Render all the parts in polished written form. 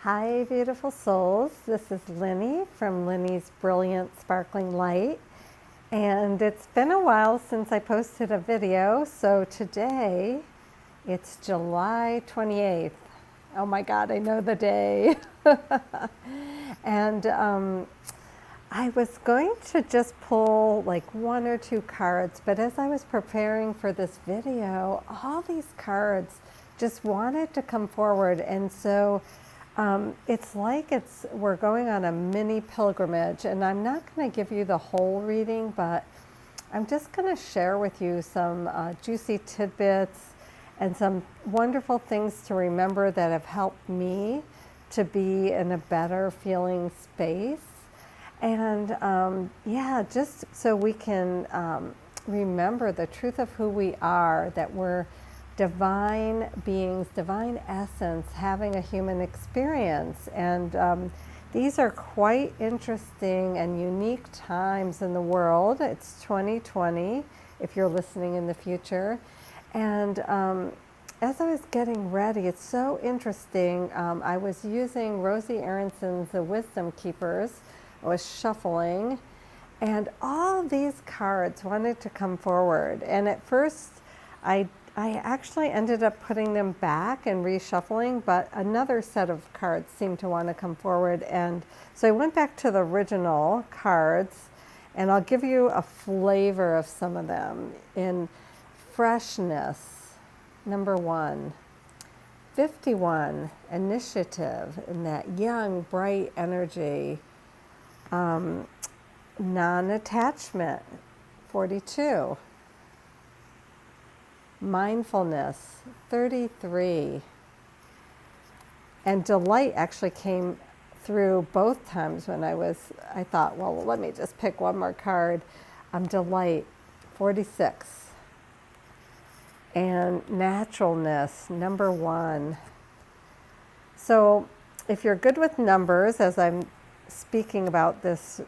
Hi, beautiful souls. This is Lenny from Lenny's Brilliant Sparkling Light. And it's been a while since I posted a video, so today it's July 28th. Oh my God, I know the day. And I was going to just pull like one or two cards, but as I was preparing for this video, all these cards just wanted to come forward. And so it's like we're going on a mini pilgrimage, and I'm not going to give you the whole reading, but I'm just going to share with you some juicy tidbits and some wonderful things to remember that have helped me to be in a better feeling space. And yeah, just so we can remember the truth of who we are, that we're divine beings, divine essence, having a human experience. And these are quite interesting and unique times in the world. It's 2020, if you're listening in the future. And as I was getting ready, it's so interesting. I was using Rosie Aronson's The Wisdom Keepers. I was shuffling, and all these cards wanted to come forward. And at first, I actually ended up putting them back and reshuffling, but another set of cards seemed to want to come forward. And so I went back to the original cards, and I'll give you a flavor of some of them. In freshness, number 1. 51, initiative, in that young, bright energy. Non-attachment, 42. Mindfulness, 33. And delight actually came through both times when I thought, well, let me just pick one more card. Delight, 46. And naturalness, number 1. So if you're good with numbers, as I'm speaking about this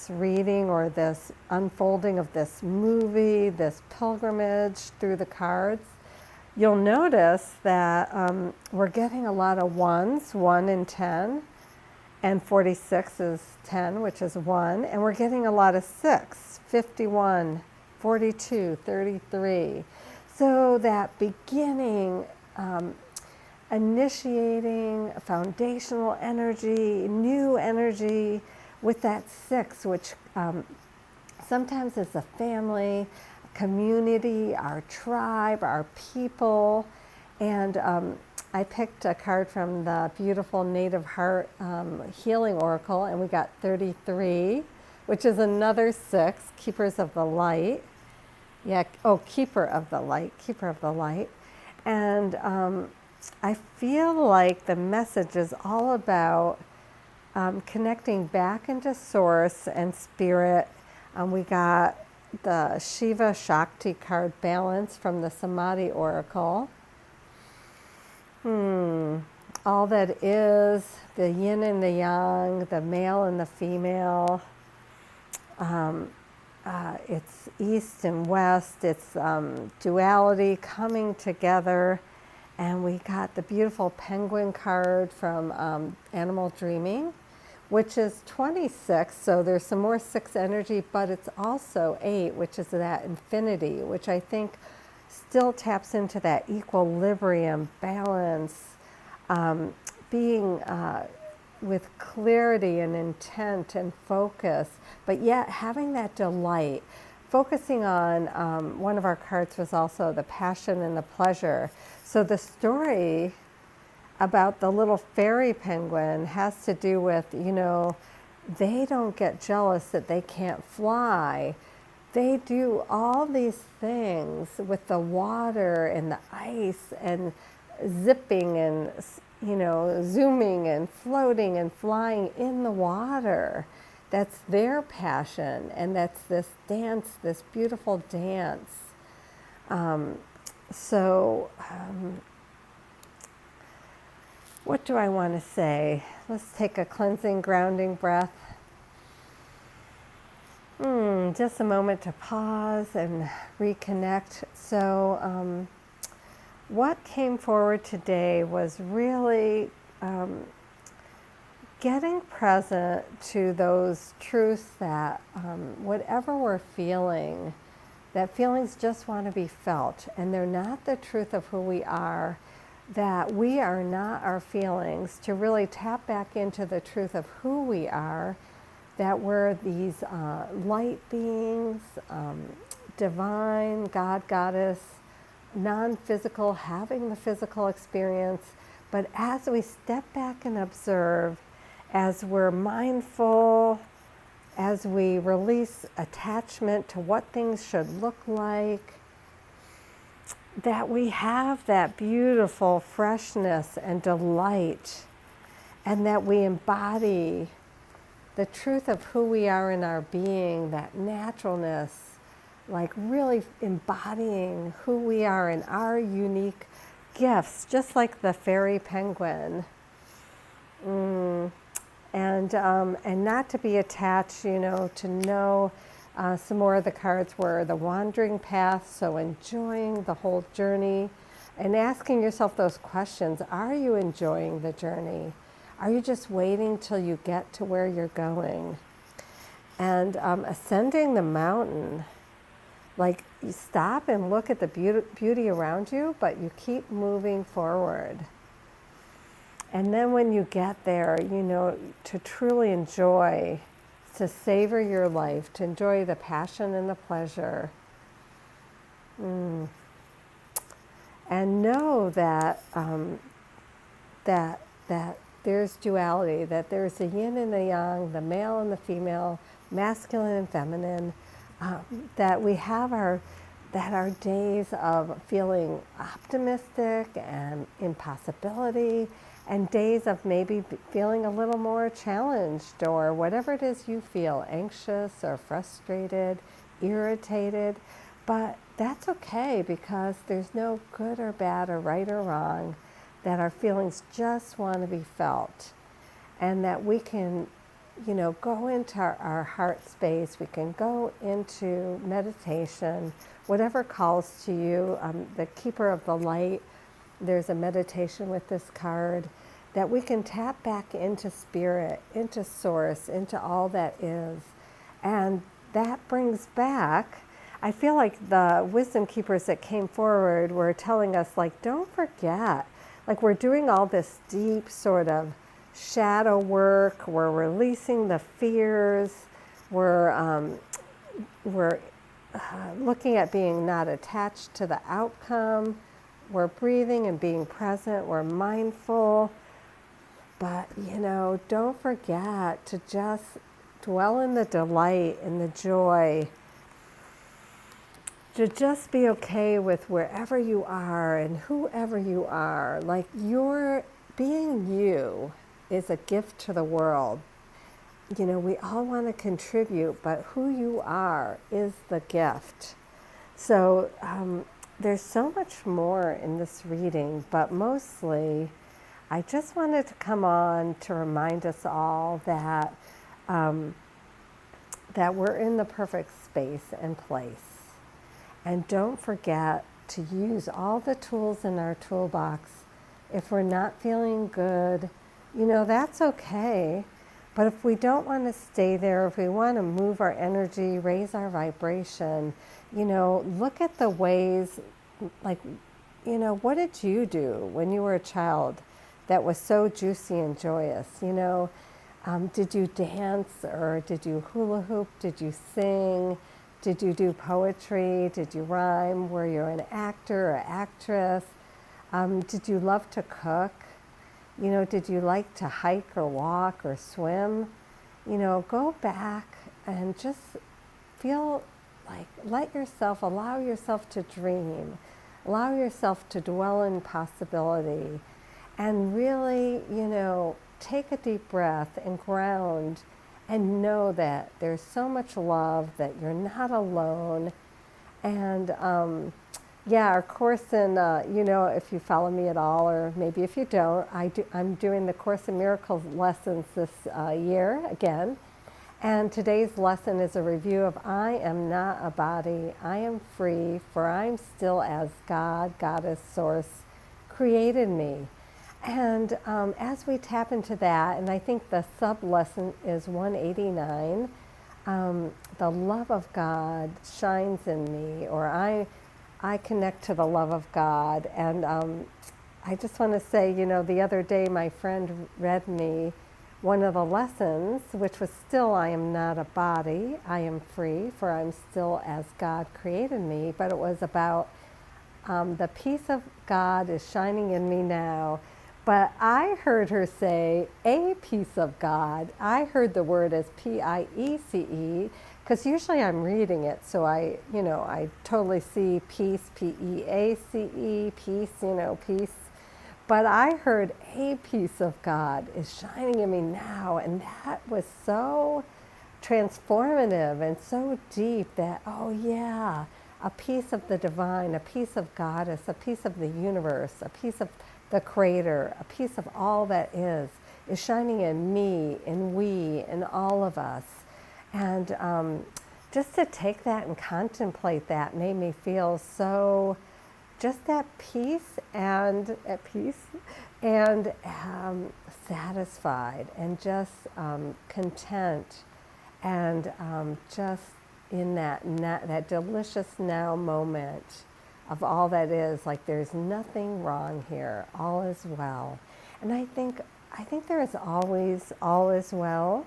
reading or this unfolding of this movie, this pilgrimage through the cards, you'll notice that we're getting a lot of ones, 1 and 10, and 46 is 10, which is 1, and we're getting a lot of 6, 51, 42, 33. So that beginning, initiating foundational energy, new energy with that 6, which sometimes is a family, a community, our tribe, our people. And I picked a card from the beautiful Native Heart Healing Oracle, and we got 33, which is another 6, Keepers of the Light. Yeah, oh, Keeper of the Light, Keeper of the Light. And I feel like the message is all about connecting back into source and spirit. We got the Shiva Shakti card, balance, from the Samadhi Oracle. All that is, the yin and the yang, the male and the female. It's east and west. It's duality coming together. And we got the beautiful penguin card from Animal Dreaming, which is 26. So there's some more 6 energy, but it's also 8, which is that infinity, which I think still taps into that equilibrium, balance, being with clarity and intent and focus, but yet having that delight. Focusing on, one of our cards was also the passion and the pleasure. So the story about the little fairy penguin has to do with, they don't get jealous that they can't fly. They do all these things with the water and the ice and zipping and, zooming and floating and flying in the water. That's their passion, and that's this dance, this beautiful dance. What do I want to say? Let's take a cleansing, grounding breath. Just a moment to pause and reconnect. So what came forward today was really getting present to those truths that whatever we're feeling, that feelings just want to be felt, and they're not the truth of who we are, that we are not our feelings, to really tap back into the truth of who we are, that we're these light beings, divine, God, Goddess, non-physical, having the physical experience. But as we step back and observe, as we're mindful, as we release attachment to what things should look like, that we have that beautiful freshness and delight, and that we embody the truth of who we are in our being, that naturalness, like really embodying who we are in our unique gifts, just like the fairy penguin. And not to be attached, to know some more of the cards were the wandering path, so enjoying the whole journey and asking yourself those questions. Are you enjoying the journey? Are you just waiting till you get to where you're going? And ascending the mountain, like you stop and look at the beauty around you, but you keep moving forward. And then when you get there, to truly enjoy, to savor your life, to enjoy the passion and the pleasure. And know that that there's duality, that there's the yin and the yang, the male and the female, masculine and feminine, that we have our days of feeling optimistic and impossibility, and days of maybe feeling a little more challenged, or whatever it is you feel, anxious or frustrated, irritated. But that's okay, because there's no good or bad or right or wrong, that our feelings just want to be felt. And that we can, go into our heart space, we can go into meditation, whatever calls to you. The Keeper of the Light, there's a meditation with this card, that we can tap back into spirit, into source, into all that is. And that brings back, I feel like the wisdom keepers that came forward were telling us, like, don't forget, like we're doing all this deep sort of shadow work, we're releasing the fears, we're looking at being not attached to the outcome, we're breathing and being present, we're mindful. But, don't forget to just dwell in the delight and the joy, to just be okay with wherever you are and whoever you are. Like, your being you is a gift to the world. We all want to contribute, but who you are is the gift. So there's so much more in this reading, but mostly I just wanted to come on to remind us all that that we're in the perfect space and place. And don't forget to use all the tools in our toolbox. If we're not feeling good, that's okay. But if we don't want to stay there, if we want to move our energy, raise our vibration, look at the ways, like, what did you do when you were a child that was so juicy and joyous? Did you dance, or did you hula hoop? Did you sing? Did you do poetry? Did you rhyme? Were you an actor or actress? Did you love to cook? Did you like to hike or walk or swim? Go back and just feel like, allow yourself to dream. Allow yourself to dwell in possibility. And really, take a deep breath and ground, and know that there's so much love, that you're not alone. And our course in, if you follow me at all, or maybe if you don't, I'm doing the Course in Miracles lessons this year again. And today's lesson is a review of I am not a body, I am free, for I'm still as God, Goddess, Source created me. And as we tap into that, and I think the sub lesson is 189, the love of God shines in me, or I connect to the love of God. And I just want to say, the other day my friend read me one of the lessons, which was still, I am not a body, I am free, for I'm still as God created me. But it was about the peace of God is shining in me now. But I heard her say, a piece of God. I heard the word as Piece, because usually I'm reading it, so I totally see peace, Peace, peace, peace. But I heard a piece of God is shining in me now, and that was so transformative and so deep that, oh yeah, a piece of the divine, a piece of Goddess, a piece of the universe, a piece of the Creator, a piece of all that is shining in me, in we, in all of us. And just to take that and contemplate that made me feel so just at peace and satisfied and just content and just in that delicious now moment of all that is, like there's nothing wrong here, all is well. And I think there is always all is well,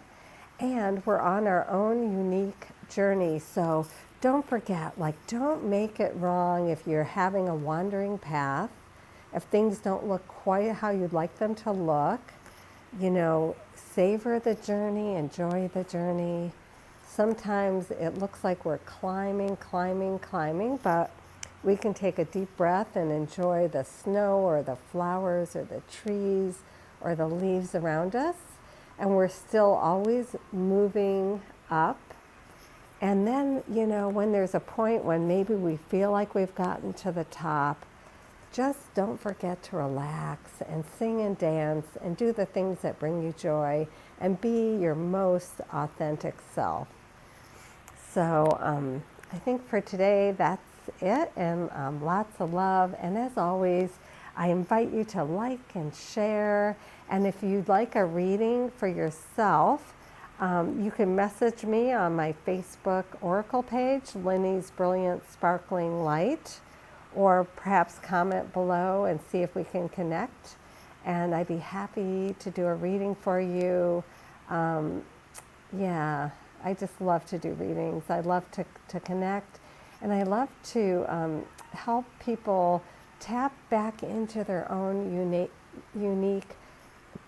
and we're on our own unique journey. So don't forget, don't make it wrong if you're having a wandering path, if things don't look quite how you'd like them to look. Savor the journey, enjoy the journey. Sometimes it looks like we're climbing, but we can take a deep breath and enjoy the snow or the flowers or the trees or the leaves around us. And we're still always moving up. And then, when there's a point when maybe we feel like we've gotten to the top, just don't forget to relax and sing and dance and do the things that bring you joy and be your most authentic self. So I think for today, that's it, and lots of love. And as always, I invite you to like and share. And if you'd like a reading for yourself, you can message me on my Facebook Oracle page, Linny's Brilliant Sparkling Light, or perhaps comment below and see if we can connect. And I'd be happy to do a reading for you. Yeah, I just love to do readings. I love to connect, and I love to help people tap back into their own unique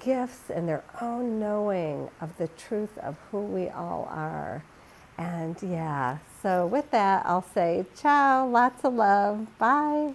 gifts and their own knowing of the truth of who we all are. And yeah, so with that, I'll say ciao, lots of love, bye.